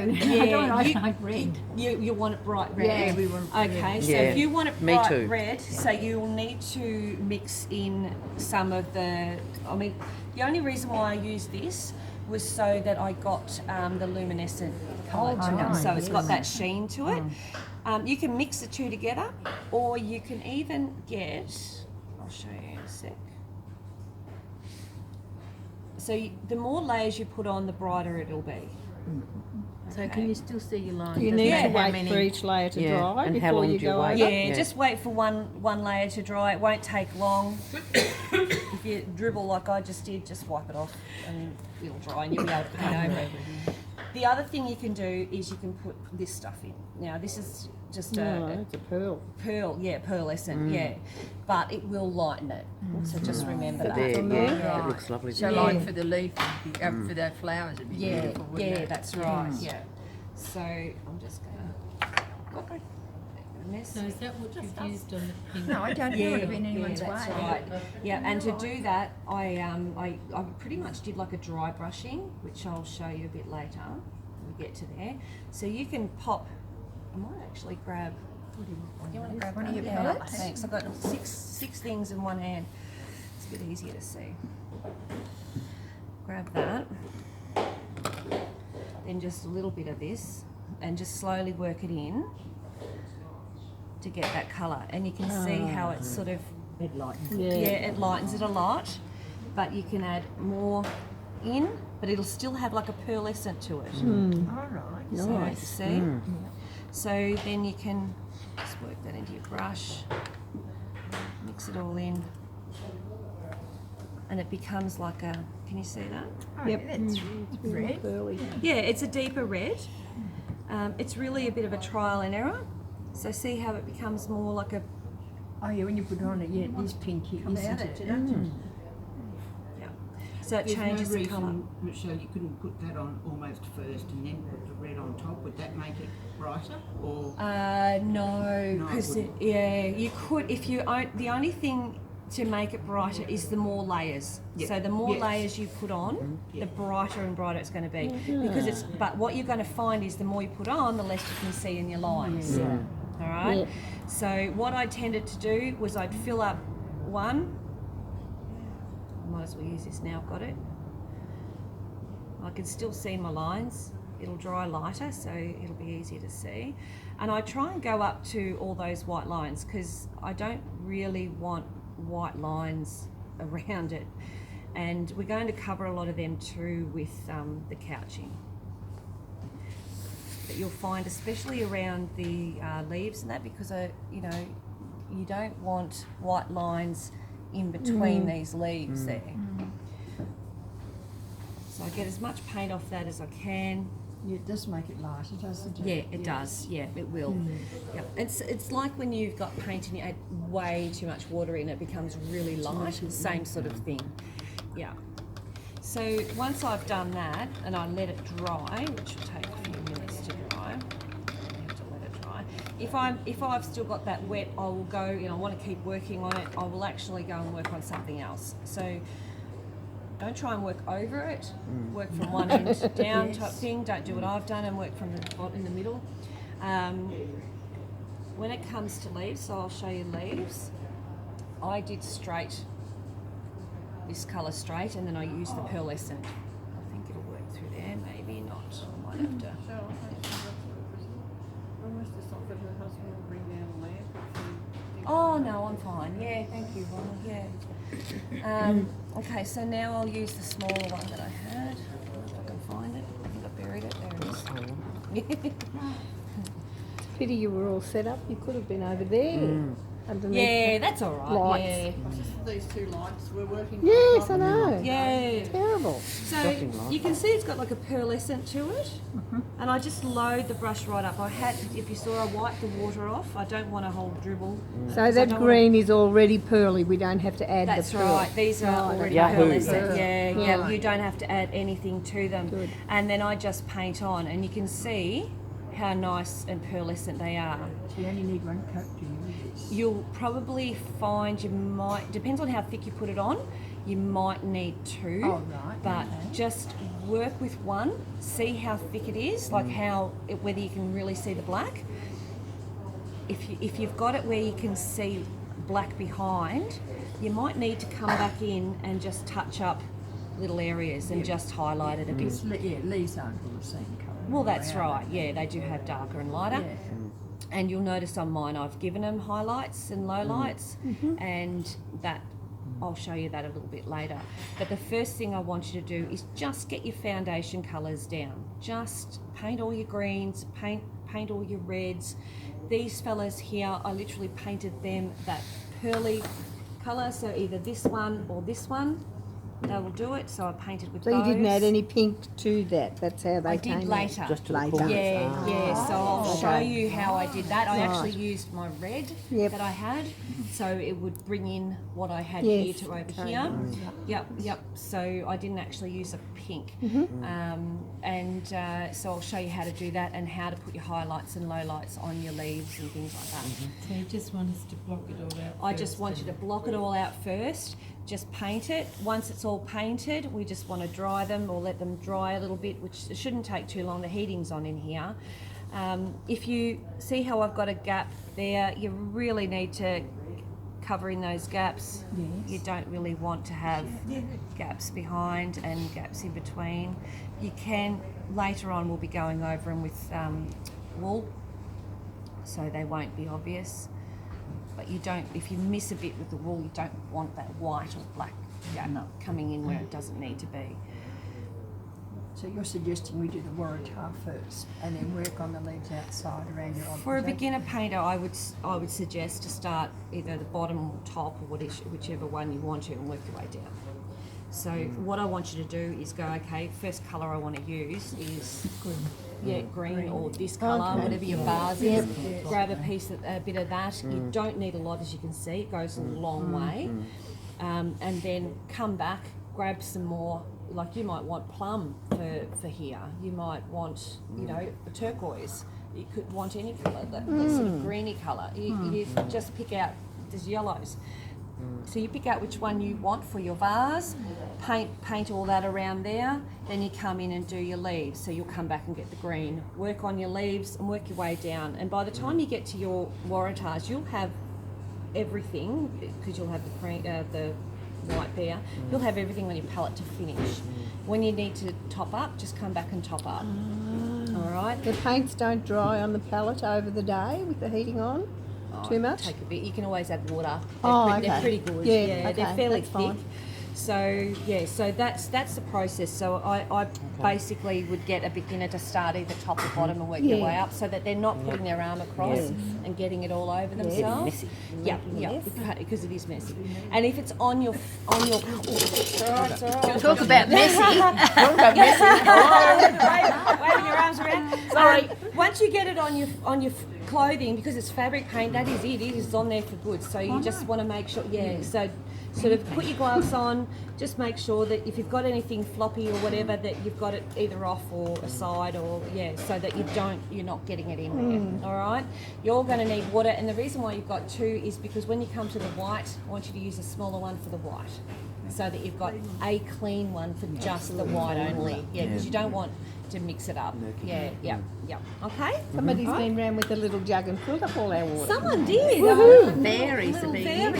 maroon. Yeah, I like red. You want it bright red. Yeah, we want it red. Okay, so Yeah, if you want it me bright too. red, so you'll need to mix in some of the. I mean, the only reason why I used this was so that I got the luminescent colour to it, so it's got that sheen to it. You can mix the two together, or you can even get. I'll show you in a sec. So the more layers you put on, the brighter it'll be. So can you still see your lines? You Doesn't need matter to how wait for each layer to Yeah, dry and how before long you do you go wait? over. Yeah, Yeah. just wait for one layer to dry. It won't take long. If you dribble like I just did, just wipe it off and it'll dry and you'll be able to paint over it. The other thing you can do is you can put this stuff in. Now this is just It's a pearl. pearlescent, yeah, but it will lighten it. So just remember that. There, on yeah, there. it looks lovely. So doesn't it? like for the leaf, for their flowers, it'd be Yeah, beautiful, wouldn't yeah, it? that's right. Yeah. So I'm just gonna. Mess. So is that what you've used on the pink? No, I don't know it have been anyone's that's way. right. Yeah, and to do that, I pretty much did like a dry brushing, which I'll show you a bit later when we get to there. So you can pop. I might actually grab. You want to grab One of your yeah, palettes? thanks. I've got six things in one hand. It's a bit easier to see. Grab that. Then just a little bit of this, and just slowly work it in to get that colour. And you can see how it's sort of It lightens. Yeah. it lightens it a lot, but you can add more in, but it'll still have like a pearlescent to it. All right. So, Nice. see? So then you can just work that into your brush, mix it all in, and it becomes like a, can you see that? Oh, Yep. yeah, that's Really red. pearly. Yeah, it's a deeper red. It's really a bit of a trial and error. So see how it becomes more like a, Oh yeah, when you put it on it, yeah, it is pinky, isn't it? yeah. So it There's changes no the reason, colour. Michelle, you couldn't put that on almost first and then put the red on top. Would that make it brighter? Or No, No, because it wouldn't. yeah, you could if you own. The only thing to make it brighter is the more layers. Yeah. So the more Yes. layers you put on, the brighter and brighter it's going to be. Because it's. But what you're going to find is the more you put on, the less you can see in your lines. All right. Yeah. So what I tended to do was I'd fill up one. I might as well use this now. I've got it. I can still see my lines. It'll dry lighter, so it'll be easier to see. And I try and go up to all those white lines because I don't really want white lines around it. And we're going to cover a lot of them too with the couching. But you'll find, especially around the leaves and that, because you know, you don't want white lines in between these leaves there. So I get as much paint off that as I can. Yeah, it does make it lighter, doesn't it? Yeah, it does. Yeah, it will. Yep. It's like when you've got paint and you add way too much water in, it becomes really light. Same sort of thing. Yeah. So once I've done that and I let it dry, which will take a few minutes to dry, you have to let it dry. If I've still got that wet, I will go. You know, I want to keep working on it. I will actually go and work on something else. So. Don't try and work over it. Work from one end down type thing. Don't do what I've done and work from the bottom in the middle. When it comes to leaves, so I'll show you leaves. I did straight, this colour straight, and then I used the pearlescent. I think it'll work through there. Maybe not. I might have to. Oh no, I'm fine. Yeah, thank you, Ronald. Yeah. Okay, so now I'll use the smaller one that I had. If I can find it. I think I buried it. There it is. Pity you were all set up. You could have been over there. Underneath. Yeah, that's all right. Lights. these two lights were working. Yes, I know. Yeah. Terrible. So you can see it's got like a pearlescent to it, and I just load the brush right up. I had, if you saw, I wiped the water off. I don't want a whole dribble. So that green is already pearly. We don't have to add That's the pearl. right. These are already Yahoo. pearlescent. Yeah, yeah. Right. You don't have to add anything to them. Good. And then I just paint on, and you can see how nice and pearlescent they are. So you only need one coat, do you? You'll probably find you might, depends on how thick you put it on, you might need two. Oh, right, But okay. just work with one, see how thick it is, like whether you can really see the black. If you've got it where you can see black behind, you might need to come back in and just touch up little areas and just highlight it a bit. Because leaves aren't all the same colour. Well, that's right. Yeah, they do have darker and lighter. Yeah. And you'll notice on mine I've given them highlights and lowlights, and that I'll show you that a little bit later. But the first thing I want you to do is just get your foundation colours down. Just paint all your greens, paint all your reds. These fellas here, I literally painted them that pearly colour, so either this one or this one. They will do it, so I painted with So those. you didn't add any pink to that. That's how they I came did out. later. Just to the Later. corners. Yeah, so I'll show Okay. you how I did that. I Right. actually used my red Yep. that I had, so it would bring in what I had Yes, here to over okay. here. Yep. So I didn't actually use a pink. So I'll show you how to do that and how to put your highlights and lowlights on your leaves and things like that. So you just want us to block it all out? I just want you to block it all out first. Just paint it. Once it's all painted, we just want to dry them or let them dry a little bit, which shouldn't take too long. The heating's on in here. If you see how I've got a gap there, you really need to cover in those gaps. Yes. You don't really want to have gaps behind and gaps in between. You can, later on we'll be going over them with wool, so they won't be obvious. But you don't, if you miss a bit with the wool, you don't want that white or black gap coming in where it doesn't need to be. So you're suggesting we do the waratah first and then work on the leaves outside around your For a beginner painter, I would suggest to start either the bottom or top or whichever one you want to, and work your way down. So what I want you to do is go, okay, first colour I want to use is green or this colour, Okay. whatever your vase is. Grab a bit of that. You don't need a lot, as you can see. It goes a long way. And then come back, grab some more. Like you might want plum for here. You might want, a turquoise. You could want any colour, that sort of greeny colour. You just pick out, there's yellows. So you pick out which one you want for your vase, paint all that around there, then you come in and do your leaves. So you'll come back and get the green, work on your leaves and work your way down. And by the time you get to your waratahs, you'll have everything, because you'll have the white there, you'll have everything on your palette to finish. When you need to top up, just come back and top up. All right? The paints don't dry on the palette over the day with the heating on? Too much? Take a bit. You can always add water. Oh, They're okay. pretty good. Yeah, they're okay, fairly that's thick. fine. So that's the process. So I basically would get a beginner to start either top or bottom and work their way up, so that they're not putting their arm across and getting it all over themselves. Messy. Yeah, because it is messy. And if it's on your it's all right. Talk about messy. Waving your arms around. Sorry. Once you get it on your clothing, because it's fabric paint, that is it. It is on there for good. So you just want to make sure. So sort of put your gloves on. Just make sure that if you've got anything floppy or whatever, that you've got it either off or aside, or so that you're not getting it in there. All right. You're going to need water, and the reason why you've got two is because when you come to the white, I want you to use a smaller one for the white, so that you've got a clean one for just the white only. Yeah, because you don't want to mix it up. Yeah. Okay. Somebody's been round with a little jug and filled up all our water. Someone did. Fairies are being